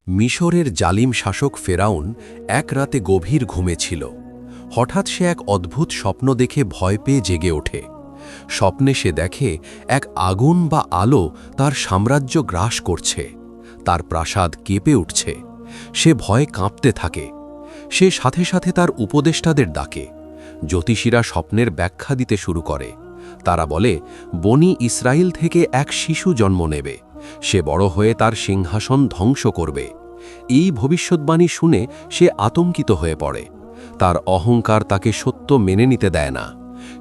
মিশরের জালিম শাসক ফেরাউন এক রাতে গভীর ঘুমে ছিল। হঠাৎ সে এক অদ্ভুত স্বপ্ন দেখে ভয় পেয়ে জেগে ওঠে। স্বপ্নে সে দেখে এক আগুন বা আলো তার সাম্রাজ্য গ্রাস করছে, তার প্রাসাদ কেঁপে উঠছে। সে ভয়ে কাঁপতে থাকে। সে সাথে সাথে তার উপদেষ্টাদের ডাকে। জ্যোতিষীরা স্বপ্নের ব্যাখ্যা দিতে শুরু করে। তারা বলে, বনি ইসরায়েল থেকে এক শিশু জন্ম নেবে, সে বড় হয়ে তার সিংহাসন ধ্বংস করবে। এই ভবিষ্যদ্বাণী শুনে সে আতঙ্কিত হয়ে পড়ে। তার অহংকার তাকে সত্য মেনে নিতে দেয় না।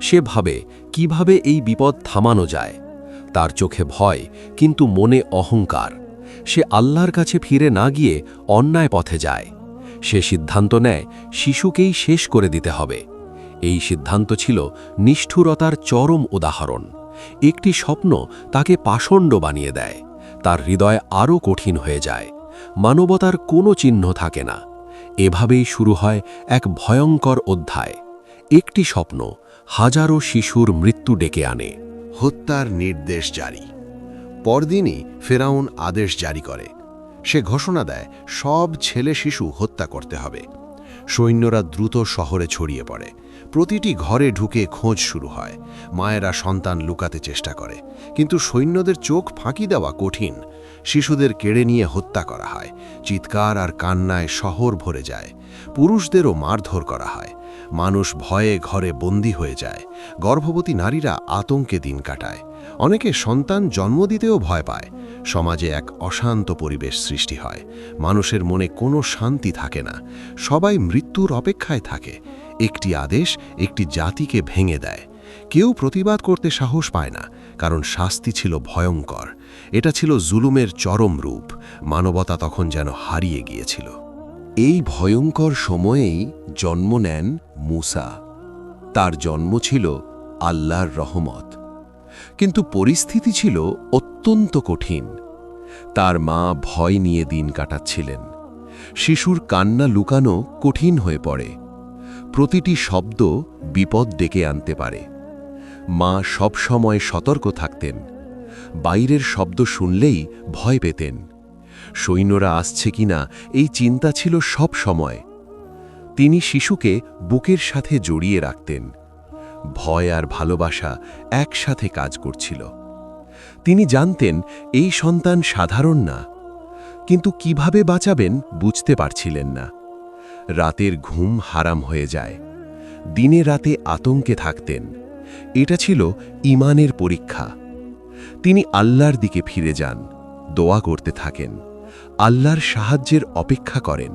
সে ভাবে কিভাবে এই বিপদ থামানো যায়। তার চোখে ভয়, কিন্তু মনে অহংকার। সে আল্লাহর কাছে ফিরে না গিয়ে অন্যায় পথে যায়। সে সিদ্ধান্ত নেয় শিশুকেই শেষ করে দিতে হবে। এই সিদ্ধান্ত ছিল নিষ্ঠুরতার চরম উদাহরণ। একটি স্বপ্ন তাকে পাষণ্ড বানিয়ে দেয়। তার হৃদয় আরও কঠিন হয়ে যায়। মানবতার কোনো চিহ্ন থাকে না। এভাবেই শুরু হয় এক ভয়ঙ্কর অধ্যায়। একটি স্বপ্ন হাজারো শিশুর মৃত্যু ডেকে আনে। হত্যার নির্দেশ জারি। পরদিনই ফেরাউন আদেশ জারি করে। সে ঘোষণা দেয় সব ছেলে শিশু হত্যা করতে হবে। সৈন্যরা দ্রুত শহরে ছড়িয়ে পড়ে। প্রতিটি ঘরে ঢুকে খোঁজ শুরু হয়। মায়েরা সন্তান লুকাতে চেষ্টা করে, কিন্তু সৈন্যদের চোখ ফাঁকি দেওয়া কঠিন। শিশুদের কেড়ে নিয়ে হত্যা করা হয়। চিৎকার আর কান্নায় শহর ভরে যায়। পুরুষদেরও মারধর করা হয়। মানুষ ভয়ে ঘরে বন্দী হয়ে যায়। গর্ভবতী নারীরা আতঙ্কে দিন কাটায়। অনেকে সন্তান জন্ম দিতেও ভয় পায়। সমাজে এক অশান্ত পরিবেশ সৃষ্টি হয়। মানুষের মনে কোনো শান্তি থাকে না। সবাই মৃত্যুর অপেক্ষায় থাকে। একটি আদেশ একটি জাতিকে ভেঙে দেয়। কেউ প্রতিবাদ করতে সাহস পায় না, কারণ শাস্তি ছিল ভয়ঙ্কর। এটা ছিল জুলুমের চরম রূপ। মানবতা তখন যেন হারিয়ে গিয়েছিল। এই ভয়ঙ্কর সময়েই জন্ম নেন মূসা। তার জন্ম ছিল আল্লাহর রহমত, কিন্তু পরিস্থিতি ছিল অত্যন্ত কঠিন। তার মা ভয় নিয়ে দিন কাটাচ্ছিলেন। শিশুর কান্না লুকানো কঠিন হয়ে পড়ে। প্রতিটি শব্দ বিপদ ডেকে আনতে পারে। মা সবসময় সতর্ক থাকতেন। বাইরের শব্দ শুনলেই ভয় পেতেন। সৈন্যরা আসছে কিনা এই চিন্তা ছিল সব সময়। তিনি শিশুকে বুকের সাথে জড়িয়ে রাখতেন। ভয় আর ভালোবাসা একসাথে কাজ করছিল। তিনি জানতেন এই সন্তান সাধারণ না, কিন্তু কিভাবে বাঁচাবেন বুঝতে পারছিলেন না। রাতের ঘুম হারাম হয়ে যায়। দিনে রাতে আতঙ্কে থাকতেন। এটা ছিল ঈমানের পরীক্ষা। তিনি আল্লাহর দিকে ফিরে যান, দোয়া করতে থাকেন, আল্লাহর সাহায্যের অপেক্ষা করেন।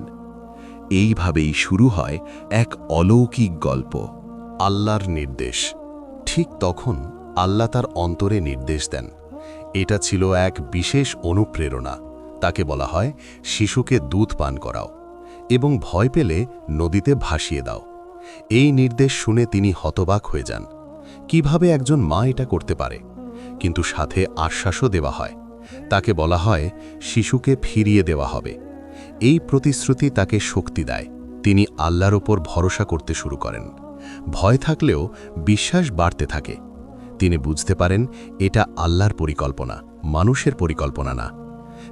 এইভাবেই শুরু হয় এক অলৌকিক গল্প। আল্লাহর নির্দেশ। ঠিক তখন আল্লাহ তার অন্তরে নির্দেশ দেন। এটা ছিল এক বিশেষ অনুপ্রেরণা। তাকে বলা হয়, শিশুকে দুধ পান করাও এবং ভয় পেলে নদীতে ভাসিয়ে দাও। এই নির্দেশ শুনে তিনি হতবাক হয়ে যান। কিভাবে একজন মা এটা করতে পারে? কিন্তু সাথে আশ্বাসও দেওয়া হয়। তাকে বলা হয় শিশুকে ফিরিয়ে দেওয়া হবে। এই প্রতিশ্রুতি তাকে শক্তি দেয়। তিনি আল্লাহর ওপর ভরসা করতে শুরু করেন। ভয় থাকলেও বিশ্বাস বাড়তে থাকে। তিনি বুঝতে পারেন এটা আল্লাহর পরিকল্পনা, মানুষের পরিকল্পনা না।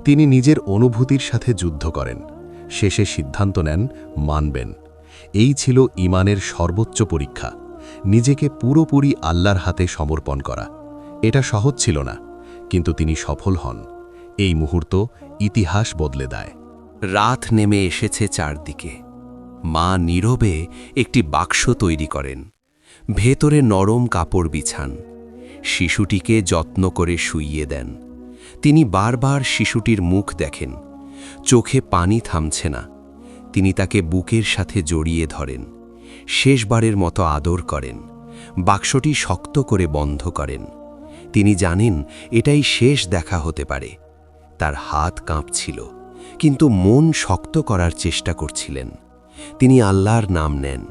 তিনি নিজের অনুভূতির সাথে যুদ্ধ করেন। শেষে সিদ্ধান্ত নেন মানবেন। এই ছিল ঈমানের সর্বোচ্চ পরীক্ষা, নিজেকে পুরোপুরি আল্লাহর হাতে সমর্পণ করা। এটা সহজ ছিল না, কিন্তু তিনি সফল হন। এই মুহূর্ত ইতিহাস বদলে দেয়। রাত নেমে এসেছে চারদিকে। মা নীরবে একটি বাক্স তৈরি করেন। ভেতরে নরম কাপড় বিছান। শিশুটিকে যত্ন করে শুইয়ে দেন। তিনি বারবার শিশুটির মুখ দেখেন। চোখে পানি থামছে না। তিনি তাকে বুকের সাথে জড়িয়ে ধরেন। শেষবারের মতো আদর করেন। বাক্সটি শক্ত করে বন্ধ করেন। তিনি জানেন এটাই শেষ দেখা হতে পারে। তার হাত কাঁপছিল, কিন্তু মন শক্ত করার চেষ্টা করছিলেন। তিনি আল্লাহর নাম নেন,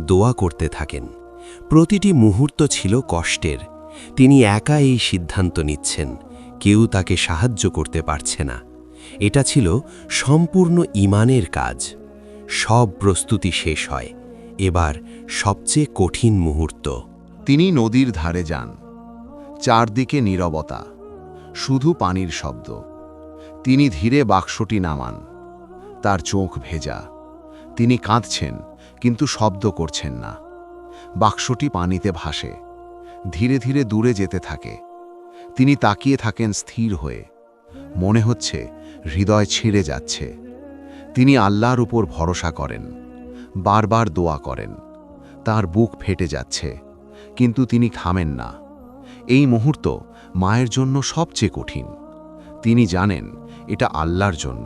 দোয়া করতে থাকেন। প্রতিটি মুহূর্ত ছিল কষ্টের। তিনি একা এই সিদ্ধান্ত নিচ্ছেন, কেউ তাকে সাহায্য করতে পারছে না। এটা ছিল সম্পূর্ণ ঈমানের কাজ। সব প্রস্তুতি শেষ হয়। এবার সবচেয়ে কঠিন মুহূর্ত। তিনি নদীর ধারে যান। চারদিকে নীরবতা, শুধু পানির শব্দ। তিনি ধীরে বাক্সটি নামান। তার চোখ ভেজা। তিনি কাঁদছেন, কিন্তু শব্দ করছেন না। বাক্সটি পানিতে ভাসে, ধীরে ধীরে দূরে যেতে থাকে। তিনি তাকিয়ে থাকেন স্থির হয়ে। মনে হচ্ছে হৃদয় ছিঁড়ে যাচ্ছে। তিনি আল্লাহর উপর ভরসা করেন, বারবার দোয়া করেন। তার বুক ফেটে যাচ্ছে, কিন্তু তিনি থামেন না। এই মুহূর্ত মায়ের জন্য সবচেয়ে কঠিন। তিনি জানেন এটা আল্লাহর জন্য।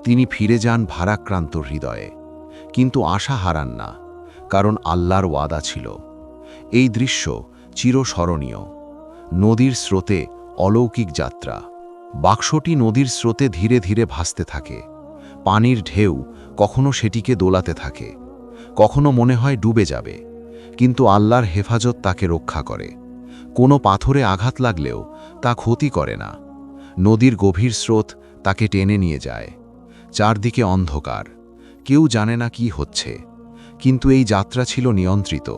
তিনি ফিরে যান ভারাক্রান্ত হৃদয়ে, কিন্তু আশা হারান না, কারণ আল্লাহর ওয়াদা ছিল। এই দৃশ্য চিরস্মরণীয়। নদীর স্রোতে অলৌকিক যাত্রা। বাক্সটি নদীর স্রোতে ধীরে ধীরে ভাসতে থাকে। পানির ঢেউ কখনো সেটিকে দোলাতে থাকে, কখনো মনে হয় ডুবে যাবে, কিন্তু আল্লাহর হেফাজত তাকে রক্ষা করে। কোনো পাথরে আঘাত লাগলেও তা ক্ষতি করে না। নদীর গভীর স্রোত তাকে টেনে নিয়ে যায়। চারদিকে অন্ধকার, কেউ জানে না কি হচ্ছে, কিন্তু এই যাত্রা ছিল নিয়ন্ত্রিত।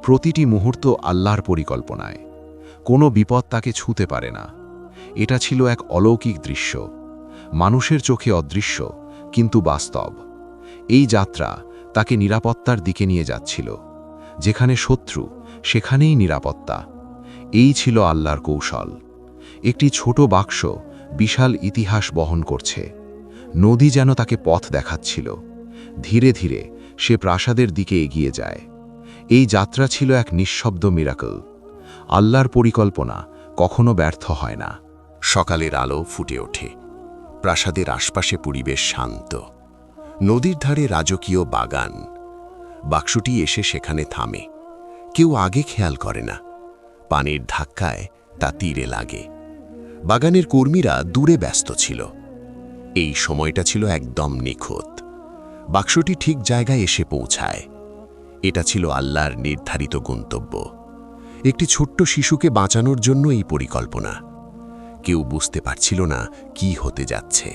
প্রতিটি মুহূর্ত আল্লাহর পরিকল্পনায়। কোনো বিপদ তাকে ছুঁতে পারে না। এটা ছিল এক অলৌকিক দৃশ্য, মানুষের চোখে অদৃশ্য কিন্তু বাস্তব। এই যাত্রা তাকে নিরাপত্তার দিকে নিয়ে যাচ্ছিল। যেখানে শত্রু, সেখানেই নিরাপত্তা। এই ছিল আল্লাহর কৌশল। একটি ছোট বাক্স বিশাল ইতিহাস বহন করছে। নদী যেন তাকে পথ দেখাচ্ছিল। ধীরে ধীরে সে প্রাসাদের দিকে এগিয়ে যায়। এই যাত্রা ছিল এক নিঃশব্দ মিরাকল। আল্লাহর পরিকল্পনা কখনো ব্যর্থ হয় না। সকালের আলো ফুটে ওঠে। প্রাসাদের আশপাশে পরিবেশ শান্ত। নদীর ধারে রাজকীয় বাগান। বাক্সটি এসে সেখানে থামে। কেউ আগে খেয়াল করে না। পানির ধাক্কায় তা তীরে লাগে। বাগানের কর্মীরা দূরে ব্যস্ত ছিল। এই সময়টা ছিল একদম নিখুঁত। বাক্সটি ঠিক জায়গায় এসে পৌঁছায়। এটা ছিল আল্লাহর নির্ধারিত গন্তব্য। একটি ছোট্ট শিশুকে বাঁচানোর জন্য এই পরিকল্পনা। কেউ বুঝতে পারছিল না কি হতে যাচ্ছে।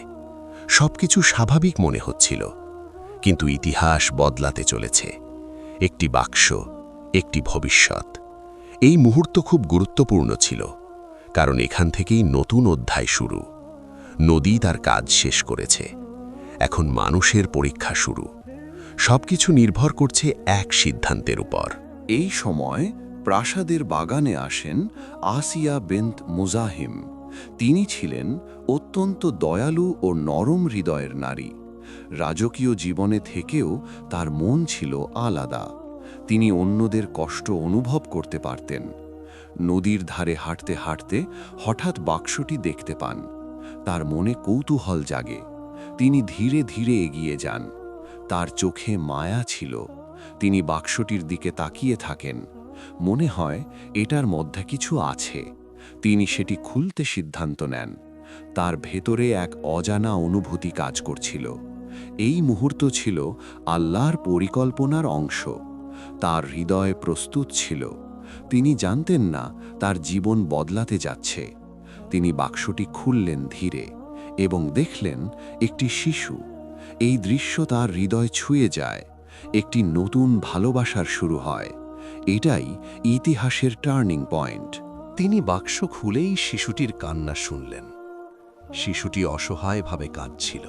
সবকিছু স্বাভাবিক মনে হচ্ছিল, কিন্তু ইতিহাস বদলাতে চলেছে। একটি বাক্স, একটি ভবিষ্যৎ। এই মুহূর্ত খুব গুরুত্বপূর্ণ ছিল, কারণ এখান থেকেই নতুন অধ্যায় শুরু। নদী তার কাজ শেষ করেছে, এখন মানুষের পরীক্ষা শুরু। সবকিছু নির্ভর করছে এক সিদ্ধান্তের উপর। এই সময় প্রাসাদের বাগানে আসেন আসিয়া বিনত মুজাহিম। তিনি ছিলেন অত্যন্ত দয়ালু ও নরম হৃদয়ের নারী। রাজকীয় জীবনে থেকেও তার মন ছিল আলাদা। তিনি অন্যদের কষ্ট অনুভব করতে পারতেন। নদীর ধারে হাঁটতে হাঁটতে হঠাৎ বাক্সটি দেখতে পান। তার মনে কৌতূহল জাগে। তিনি ধীরে ধীরে এগিয়ে যান। তার চোখে মায়া ছিল। তিনি বাক্সটির দিকে তাকিয়ে থাকেন। মনে হয় এটার মধ্যে কিছু আছে। তিনি সেটি খুলতে সিদ্ধান্ত নেন। তার ভেতরে এক অজানা অনুভূতি কাজ করছিল। এই মুহূর্ত ছিল আল্লাহর পরিকল্পনার অংশ। তার হৃদয় প্রস্তুত ছিল। তিনি জানতেন না তার জীবন বদলাতে যাচ্ছে। তিনি বাক্সটি খুললেন ধীরে এবং দেখলেন একটি শিশু। এই দৃশ্য তার হৃদয় ছুঁয়ে যায়। একটি নতুন ভালোবাসার শুরু হয়। এটাই ইতিহাসের টার্নিং পয়েন্ট। তিনি বাক্স খুলেই শিশুটির কান্না শুনলেন। শিশুটি অসহায়ভাবে কাঁদছিল।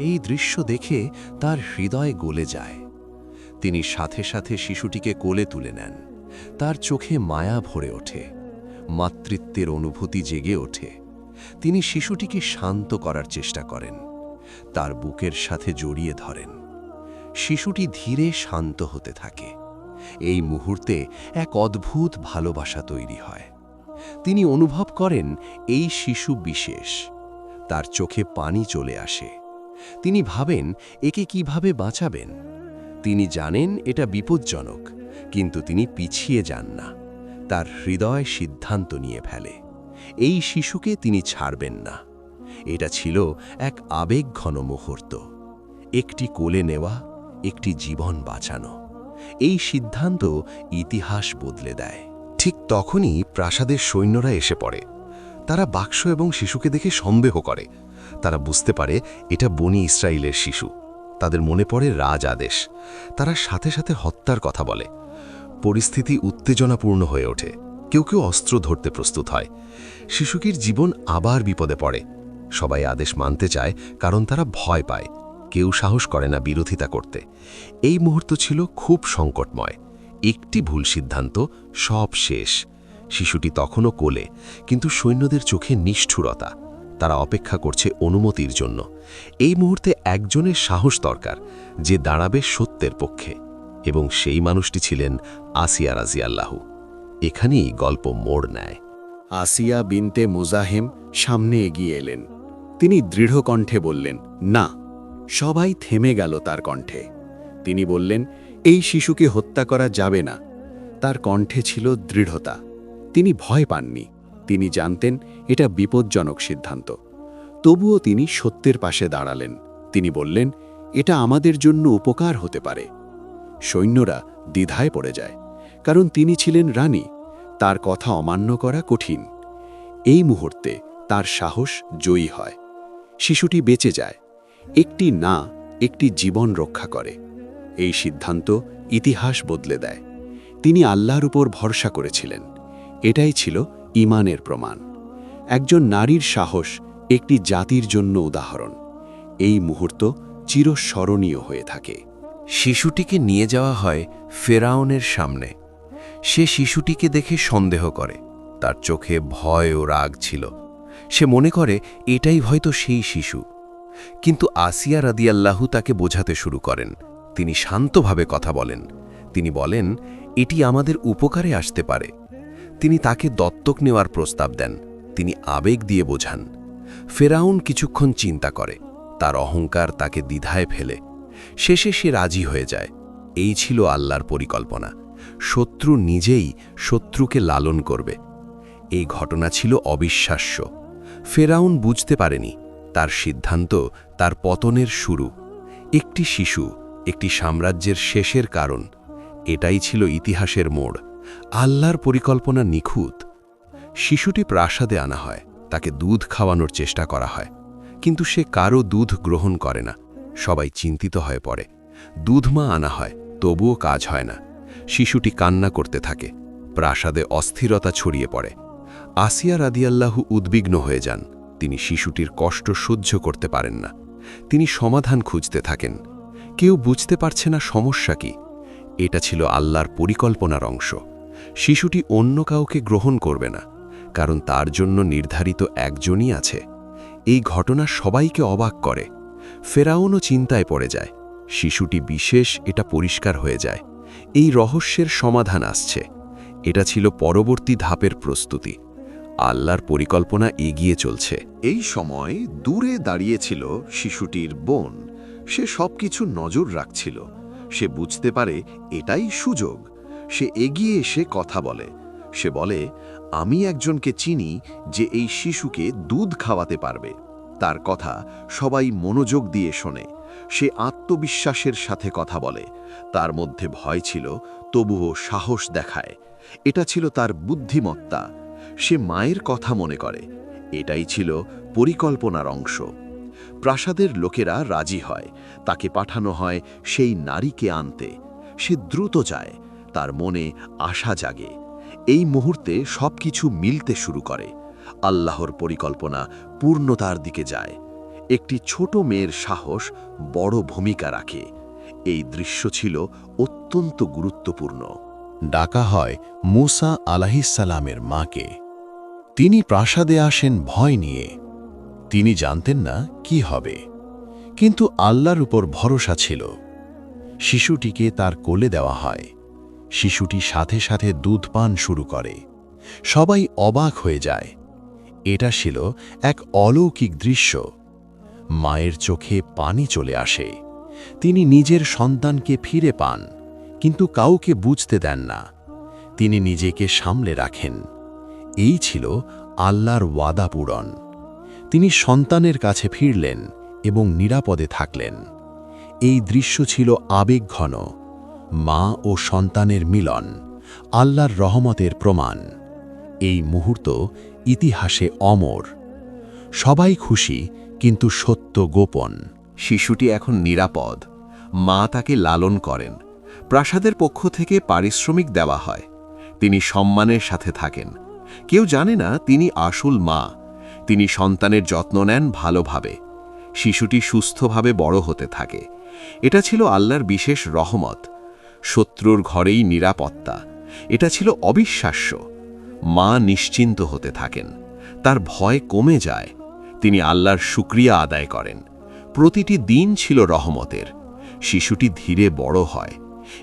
এই দৃশ্য দেখে তার হৃদয় গলে যায়। তিনি সাথে সাথে শিশুটিকে কোলে তুলে নেন। তার চোখে মায়া ভরে ওঠে, মাতৃত্বের অনুভূতি জেগে ওঠে। তিনি শিশুটিকে শান্ত করার চেষ্টা করেন, তার বুকের সাথে জড়িয়ে ধরেন। শিশুটি ধীরে শান্ত হতে থাকে। এই মুহূর্তে এক অদ্ভুত ভালোবাসা তৈরি হয়। তিনি অনুভব করেন এই শিশু বিশেষ। তার চোখে পানি চলে আসে। তিনি ভাবেন একে কিভাবে বাঁচাবেন। তিনি জানেন এটা বিপজ্জনক, কিন্তু তিনি পিছিয়ে যান না। তার হৃদয় সিদ্ধান্ত নিয়ে ফেলে, এই শিশুকে তিনি ছাড়বেন না। এটা ছিল এক আবেগঘন মুহূর্ত। একটি কোলে নেওয়া, একটি জীবন বাঁচানো। এই সিদ্ধান্ত ইতিহাস বদলে দেয়। ঠিক তখনই প্রাসাদের সৈন্যরা এসে পড়ে। তারা বাক্স এবং শিশুকে দেখে সন্দেহ করে। তারা বুঝতে পারে এটা বনি ইসরায়েলের শিশু। তাদের মনে পড়ে রাজ আদেশ। তারা সাথে সাথে হত্যার কথা বলে। পরিস্থিতি উত্তেজনাপূর্ণ হয়ে ওঠে। কেউ কেউ অস্ত্র ধরতে প্রস্তুত হয়। শিশুটির জীবন আবার বিপদে পড়ে। সবাই আদেশ মানতে চায় কারণ তারা ভয় পায়, কেউ সাহস করে না বিরোধিতা করতে। এই মুহূর্ত ছিল খুব সংকটময়। একটি ভুল সিদ্ধান্ত, সব শেষ। শিশুটি তখনও কোলে, কিন্তু সৈন্যদের চোখে নিষ্ঠুরতা। তারা অপেক্ষা করছে অনুমতির জন্য। এই মুহূর্তে একজনের সাহস দরকার, যে দাঁড়াবে সত্যের পক্ষে, এবং সেই মানুষটি ছিলেন আসিয়া রাজিয়াল্লাহু। এখানেই গল্প মোড় নেয়। আসিয়া বিনতে মুজাহিম সামনে এগিয়ে এলেন। তিনি দৃঢ় কণ্ঠে বললেন, না। সবাই থেমে গেল তার কণ্ঠে। তিনি বললেন, এই শিশুকে হত্যা করা যাবে না। তার কণ্ঠে ছিল দৃঢ়তা। তিনি ভয় পাননি। তিনি জানতেন এটা বিপজ্জনক সিদ্ধান্ত। তবুও তিনি সত্যের পাশে দাঁড়ালেন। তিনি বললেন, এটা আমাদের জন্য উপকার হতে পারে। সৈন্যরা দ্বিধায় পড়ে যায়, কারণ তিনি ছিলেন রানী। তার কথা অমান্য করা কঠিন। এই মুহূর্তে তার সাহস জয়ী হয়। শিশুটি বেঁচে যায়। একটি না, একটি জীবন রক্ষা করে। এই সিদ্ধান্ত ইতিহাস বদলে দেয়। তিনি আল্লাহর উপর ভরসা করেছিলেন। এটাই ছিল ঈমানের প্রমাণ। একজন নারীর সাহস একটি জাতির জন্য উদাহরণ। এই মুহূর্ত চিরস্মরণীয় হয়ে থাকে। শিশুটিকে নিয়ে যাওয়া হয় ফেরাউনের সামনে। সে শিশুটিকে দেখে সন্দেহ করে। তার চোখে ভয় ও রাগ ছিল। সে মনে করে এটাই হয়তো সেই শিশু। কিন্তু আসিয়া রাদিয়াল্লাহু তাকে বোঝাতে শুরু করেন। তিনি শান্তভাবে কথা বলেন। তিনি বলেন, এটি আমাদের উপকারে আসতে পারে। তিনি তাকে দত্তক নেওয়ার প্রস্তাব দেন। তিনি আবেগ দিয়ে বোঝান। ফেরাউন কিছুক্ষণ চিন্তা করে। তার অহংকার তাকে দ্বিধায় ফেলে। শেষে সে রাজি হয়ে যায়। এই ছিল আল্লাহর পরিকল্পনা। শত্রু নিজেই শত্রুকে লালন করবে। এই ঘটনা ছিল অবিশ্বাস্য। ফেরাউন বুঝতে পারেনি তার সিদ্ধান্ত তার পতনের শুরু। একটি শিশু একটি সাম্রাজ্যের শেষের কারণ। এটাই ছিল ইতিহাসের মোড়। আল্লাহর পরিকল্পনা নিখুঁত। শিশুটি প্রাসাদে আনা হয়। তাকে দুধ খাওয়ানোর চেষ্টা করা হয়, কিন্তু সে কারো দুধ গ্রহণ করে না। সবাই চিন্তিত হয়ে পড়ে। দুধমা আনা হয়, তবুও কাজ হয় না। শিশুটি কান্না করতে থাকে। প্রাসাদে অস্থিরতা ছড়িয়ে পড়ে। আসিয়া রাদিয়াল্লাহু উদ্বিগ্ন হয়ে যান। তিনি শিশুটির কষ্ট সহ্য করতে পারেন না। তিনি সমাধান খুঁজতে থাকেন। কেউ বুঝতে পারছে না সমস্যা কি। এটা ছিল আল্লাহর পরিকল্পনার অংশ। শিশুটি অন্য কাউকে গ্রহণ করবে না, কারণ তার জন্য নির্ধারিত একজনই আছে। এই ঘটনা সবাইকে অবাক করে। ফেরাউনও চিন্তায় পড়ে যায়। শিশুটি বিশেষ, এটা পরিষ্কার হয়ে যায়। এই রহস্যের সমাধান আসছে। এটা ছিল পরবর্তী ধাপের প্রস্তুতি। আল্লাহর পরিকল্পনা এগিয়ে চলছে। এই সময় দূরে দাঁড়িয়েছিল শিশুটির বোন। সে সবকিছু নজর রাখছিল। সে বুঝতে পারে এটাই সুযোগ। সে এগিয়ে এসে কথা বলে। সে বলে, আমি একজনকে চিনি যে এই শিশুকে দুধ খাওয়াতে পারবে। তার কথা সবাই মনোযোগ দিয়ে শোনে। সে আত্মবিশ্বাসের সাথে কথা বলে। তার মধ্যে ভয় ছিল, তবুও সাহস দেখায়। এটা ছিল তার বুদ্ধিমত্তা। সে মায়ের কথা মনে করে। এটাই ছিল পরিকল্পনার অংশ। প্রাসাদের লোকেরা রাজি হয়। তাকে পাঠানো হয় সেই নারীকে আনতে। সে দ্রুত যায়। তার মনে আশা জাগে। এই মুহূর্তে সবকিছু মিলতে শুরু করে। আল্লাহর পরিকল্পনা পূর্ণতার দিকে যায়। একটি ছোট মেয়ের সাহস বড় ভূমিকা রাখে। এই দৃশ্য ছিল অত্যন্ত গুরুত্বপূর্ণ। ডাকা হয় মুসা আলাইহিসসালামের মাকে। তিনি প্রাসাদে আসেন ভয় নিয়ে। তিনি জানতেন না কি হবে, কিন্তু আল্লাহর উপর ভরসা ছিল। শিশুটিকে তার কোলে দেওয়া হয়। শিশুটি সাথে সাথে দুধ পান শুরু করে। সবাই অবাক হয়ে যায়। এটা ছিল এক অলৌকিক দৃশ্য। মায়ের চোখে পানি চলে আসে। তিনি নিজের সন্তানকে ফিরে পান, কিন্তু কাউকে বুঝতে দেন না। তিনি নিজেকে সামলে রাখেন। এই ছিল আল্লাহর ওয়াদা পূরণ। তিনি সন্তানের কাছে ফিরলেন এবং নিরাপদে থাকলেন। এই দৃশ্য ছিল আবেগঘন। মা ও সন্তানের মিলন, আল্লাহর রহমতের প্রমাণ। এই মুহূর্ত ইতিহাসে অমর। সবাই খুশি, কিন্তু সত্য গোপন। শিশুটি এখন নিরাপদ। মা তাকে লালন করেন। প্রাসাদের পক্ষ থেকে পারিশ্রমিক দেওয়া হয়। তিনি সম্মানের সাথে থাকেন। কেউ জানে না তিনি আসল মা। তিনি সন্তানের যত্ন নেন ভালোভাবে। শিশুটি সুস্থভাবে বড় হতে থাকে। এটা ছিল আল্লাহর বিশেষ রহমত। শত্রুর ঘরেই নিরাপত্তা। এটা ছিল অবিশ্বাস্য। মা নিশ্চিন্ত হতে থাকেন। তার ভয় কমে যায়। তিনি আল্লাহর শুকরিয়া আদায় করেন। প্রতিটি দিন ছিল রহমতের। শিশুটি ধীরে বড় হয়।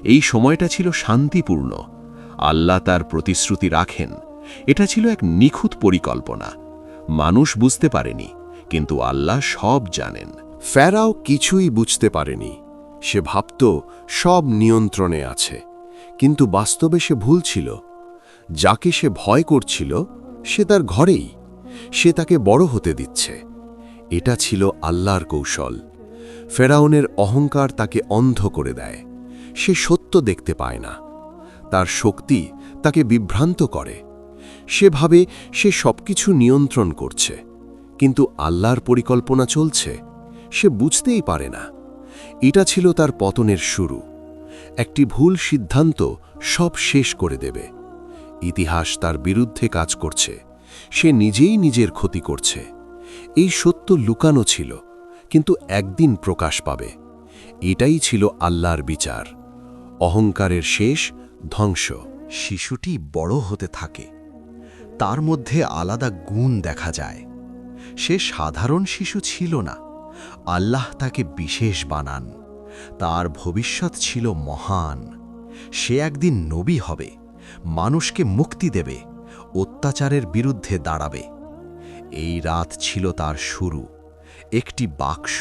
এই সময়টা ছিল শান্তিপূর্ণ। আল্লাহ তার প্রতিশ্রুতি রাখেন। এটা ছিল এক নিখুঁত পরিকল্পনা। মানুষ বুঝতে পারেনি, কিন্তু আল্লাহ সব জানেন। ফেরাও কিছুই বুঝতে পারেনি। সে ভাবত সব নিয়ন্ত্রণে আছে, কিন্তু বাস্তবে সে ভুল ছিল। যাকে সে ভয় করছিল সে তার ঘরেই। সে তাকে বড় হতে দিচ্ছে। এটা ছিল আল্লাহর কৌশল। ফেরাউনের অহংকার তাকে অন্ধ করে দেয়। সে সত্য দেখতে পায় না। তার শক্তি তাকে বিভ্রান্ত করে। সে ভাবে সে সবকিছু নিয়ন্ত্রণ করছে, কিন্তু আল্লাহর পরিকল্পনা চলছে। সে বুঝতেই পারে না। এটা ছিল তার পতনের শুরু। একটি ভুল সিদ্ধান্ত সব শেষ করে দেবে। ইতিহাস তার বিরুদ্ধে কাজ করছে। সে নিজেই নিজের ক্ষতি করছে। এই সত্য লুকানো ছিল, কিন্তু একদিন প্রকাশ পাবে। এটাই ছিল আল্লাহর বিচার। অহংকারের শেষ ধ্বংস। শিশুটি বড় হতে থাকে। তার মধ্যে আলাদা গুণ দেখা যায়। সে সাধারণ শিশু ছিল না। আল্লাহ তাকে বিশেষ বানান। তার ভবিষ্যৎ ছিল মহান। সে একদিন নবী হবে, মানুষকে মুক্তি দেবে, অত্যাচারের বিরুদ্ধে দাঁড়াবে। এই রাত ছিল তার শুরু। একটি বাক্স,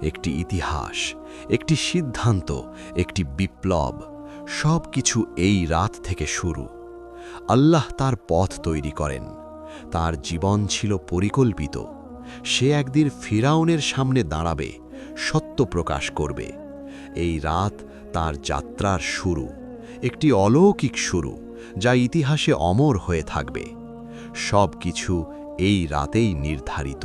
একটি ইতিহাস, একটি সিদ্ধান্ত, একটি বিপ্লব, সব কিছু এই রাত থেকে শুরু। আল্লাহ তার পথ তৈরি করেন। তার জীবন ছিল পরিকল্পিত। সে একদিন ফিরাউনের সামনে দাঁড়াবে, সত্য প্রকাশ করবে। এই রাত তার যাত্রার শুরু, একটি অলৌকিক শুরু, যা ইতিহাসে অমর হয়ে থাকবে। সব কিছু এই রাতেই নির্ধারিত।